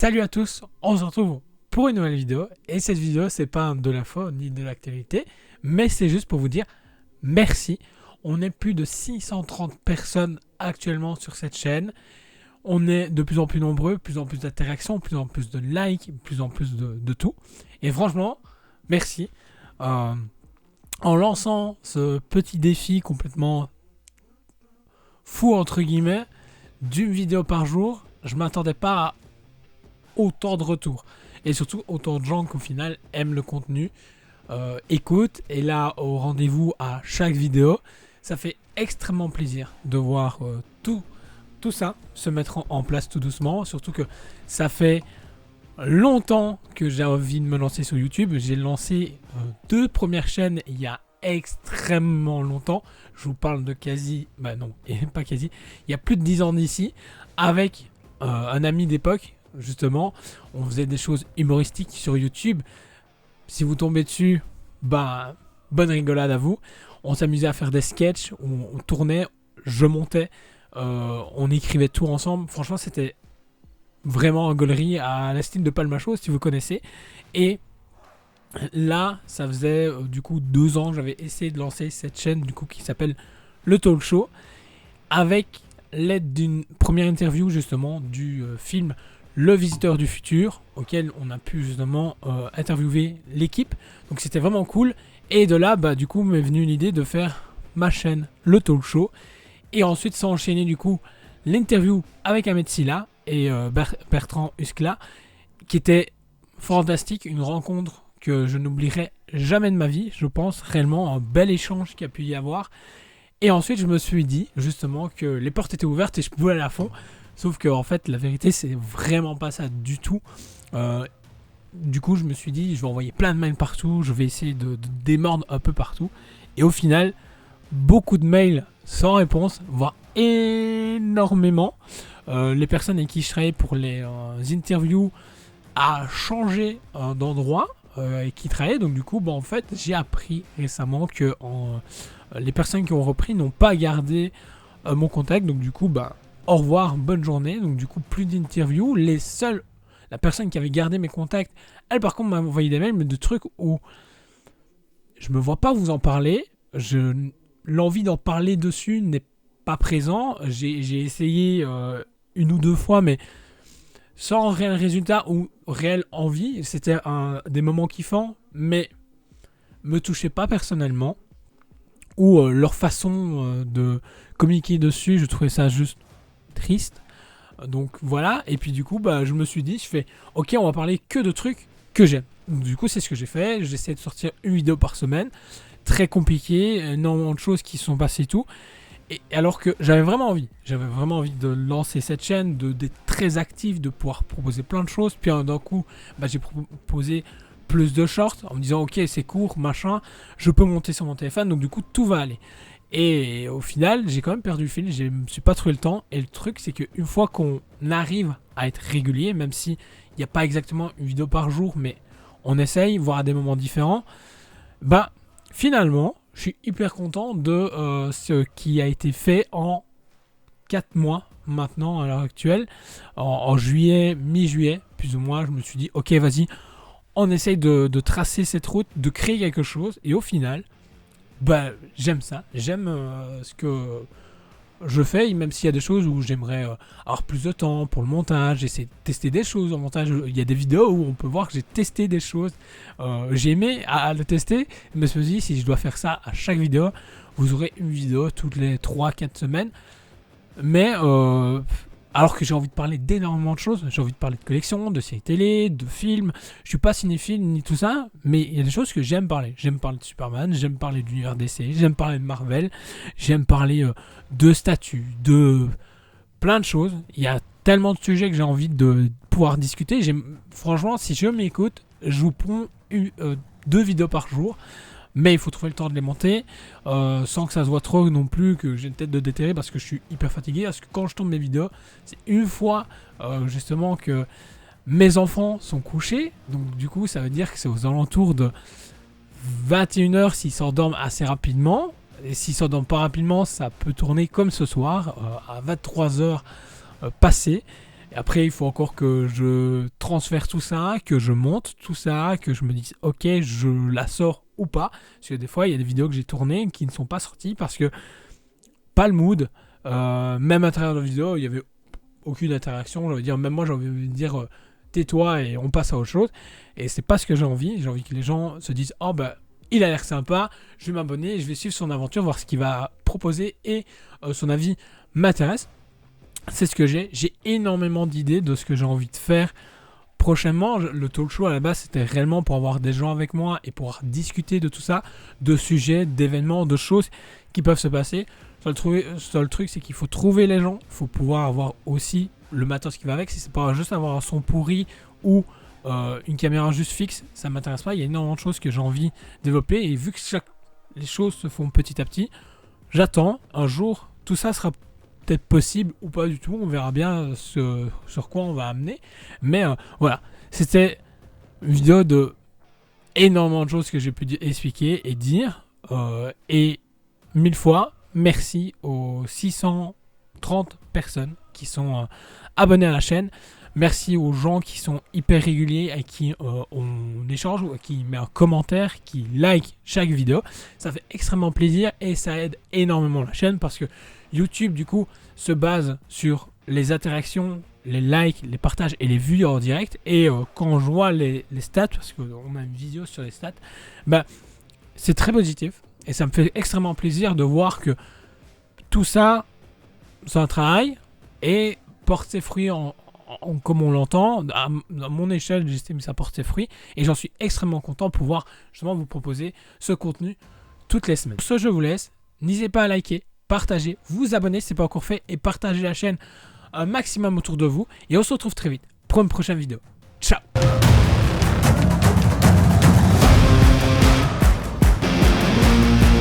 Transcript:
Salut à tous, on se retrouve pour une nouvelle vidéo. Et cette vidéo, c'est pas de l'info ni de l'actualité, mais c'est juste pour vous dire merci. On est plus de 630 personnes actuellement sur cette chaîne. On est de plus en plus nombreux, plus en plus d'interactions, plus en plus de likes, plus en plus de tout. Et franchement, merci. En lançant ce petit défi complètement fou entre guillemets, d'une vidéo par jour, je m'attendais pas à autant de retours et surtout autant de gens qu'au final aiment le contenu, écoutent et là au rendez-vous à chaque vidéo. Ça fait extrêmement plaisir de voir tout ça se mettre en place tout doucement, surtout que ça fait longtemps que j'ai envie de me lancer sur YouTube. J'ai lancé 2 premières chaînes il y a extrêmement longtemps. Je vous parle de pas quasi, il y a plus de 10 ans d'ici, avec un ami d'époque. Justement, on faisait des choses humoristiques sur YouTube. Si vous tombez dessus, bonne rigolade à vous. On s'amusait à faire des sketchs, on tournait, je montais, on écrivait tout ensemble. Franchement, c'était vraiment un gaulerie à la style de Palmacho, si vous connaissez. Et là, ça faisait du coup 2 ans que j'avais essayé de lancer cette chaîne du coup qui s'appelle Le Talk Show, avec l'aide d'une première interview justement du film Le Visiteur du Futur, auquel on a pu justement interviewer l'équipe. Donc c'était vraiment cool. Et de là, du coup, m'est venue l'idée de faire ma chaîne Le Talk Show. Et ensuite, ça enchaîner du coup l'interview avec Ahmed Silla et Bertrand Huskla, qui était fantastique, une rencontre que je n'oublierai jamais de ma vie. Je pense réellement un bel échange qu'il y a pu y avoir. Et ensuite, je me suis dit justement que les portes étaient ouvertes et je pouvais aller à fond. Sauf que en fait, la vérité, c'est vraiment pas ça du tout. Du coup, je me suis dit, je vais envoyer plein de mails partout, je vais essayer de démordre un peu partout. Et au final, beaucoup de mails sans réponse, voire énormément. Les personnes avec qui je travaillais pour les interviews a changé d'endroit et qui travaillait. Donc du coup, en fait, j'ai appris récemment que les personnes qui ont repris n'ont pas gardé mon contact. Donc du coup, au revoir, bonne journée. Donc du coup, plus d'interviews. La personne qui avait gardé mes contacts, elle par contre m'a envoyé des mails, mais de trucs où je me vois pas vous en parler. L'envie d'en parler dessus n'est pas présent. J'ai essayé 1 ou 2 fois, mais sans réel résultat ou réelle envie. C'était des moments kiffants, mais me touchaient pas personnellement. Ou leur façon de communiquer dessus, je trouvais ça juste triste. Donc voilà, et puis du coup je me suis dit, ok, on va parler que de trucs que j'aime. Du coup c'est ce que j'ai fait, j'essaie de sortir une vidéo par semaine, très compliqué, énormément de choses qui sont passées et tout. Et alors que j'avais vraiment envie de lancer cette chaîne, d'être très actif, de pouvoir proposer plein de choses. Puis d'un coup j'ai proposé plus de shorts en me disant ok, c'est court, machin, je peux monter sur mon téléphone, donc du coup tout va aller. Et au final, j'ai quand même perdu le fil, je me suis pas trouvé le temps. Et le truc, c'est qu'une fois qu'on arrive à être régulier, même s'il n'y a pas exactement une vidéo par jour, mais on essaye, voire à des moments différents, finalement, je suis hyper content de ce qui a été fait en 4 mois maintenant, à l'heure actuelle. En juillet, mi-juillet, plus ou moins, je me suis dit, ok, vas-y, on essaye de tracer cette route, de créer quelque chose. Et au final, j'aime ça, j'aime ce que je fais, même s'il y a des choses où j'aimerais avoir plus de temps pour le montage, j'essaie de tester des choses en montage. Il y a des vidéos où on peut voir que j'ai testé des choses, j'ai aimé à le tester, mais je me suis dit, si je dois faire ça à chaque vidéo, vous aurez une vidéo toutes les 3-4 semaines. Mais alors que j'ai envie de parler d'énormément de choses, j'ai envie de parler de collection, de séries télé, de films. Je suis pas cinéphile ni tout ça, mais il y a des choses que j'aime parler. J'aime parler de Superman, j'aime parler de l'univers DC, j'aime parler de Marvel, j'aime parler de statues, de plein de choses. Il y a tellement de sujets que j'ai envie de pouvoir discuter. Franchement, si je m'écoute, je vous prends 2 vidéos par jour. Mais il faut trouver le temps de les monter sans que ça se voit trop non plus, que j'ai une tête de déterré, parce que je suis hyper fatigué. Parce que quand je tourne mes vidéos, c'est une fois justement que mes enfants sont couchés. Donc du coup, ça veut dire que c'est aux alentours de 21h s'ils s'endorment assez rapidement. Et s'ils s'endorment pas rapidement, ça peut tourner comme ce soir, à 23h passées. Et après, il faut encore que je transfère tout ça, que je monte tout ça, que je me dise ok, je la sors ou pas. Parce que des fois, il y a des vidéos que j'ai tournées qui ne sont pas sorties parce que pas le mood. Même à travers la vidéo, il n'y avait aucune interaction. Je veux dire, même moi, j'ai envie de dire tais-toi et on passe à autre chose. Et c'est pas ce que j'ai envie. J'ai envie que les gens se disent oh ben, il a l'air sympa, je vais m'abonner, je vais suivre son aventure, voir ce qu'il va proposer et son avis m'intéresse. C'est ce que j'ai. J'ai énormément d'idées de ce que j'ai envie de faire prochainement. Le talk show à la base, c'était réellement pour avoir des gens avec moi et pouvoir discuter de tout ça, de sujets, d'événements, de choses qui peuvent se passer. Seul truc, c'est qu'il faut trouver les gens. Il faut pouvoir avoir aussi le matos qui va avec. Si c'est pas juste avoir un son pourri ou une caméra juste fixe, ça m'intéresse pas. Il y a énormément de choses que j'ai envie de développer. Et vu que les choses se font petit à petit, j'attends un jour, tout ça sera peut-être possible ou pas du tout. On verra bien sur quoi on va amener. Mais voilà, c'était une vidéo de énormément de choses que j'ai pu expliquer et dire. Et 1000 fois, merci aux 630 personnes qui sont abonnées à la chaîne. Merci aux gens qui sont hyper réguliers et qui on échange ou qui met un commentaire, qui like chaque vidéo. Ça fait extrêmement plaisir et ça aide énormément la chaîne parce que YouTube du coup se base sur les interactions, les likes, les partages et les vues en direct. Et quand je vois les stats, parce qu'on a une vidéo sur les stats, bah, c'est très positif. Et ça me fait extrêmement plaisir de voir que tout ça, c'est un travail et porte ses fruits comme on l'entend. À mon échelle, j'estime que ça porte ses fruits. Et j'en suis extrêmement content de pouvoir justement vous proposer ce contenu toutes les semaines. Pour ce, je vous laisse. N'hésitez pas à liker, partager, vous abonner si ce n'est pas encore fait et partager la chaîne un maximum autour de vous. Et on se retrouve très vite pour une prochaine vidéo. Ciao!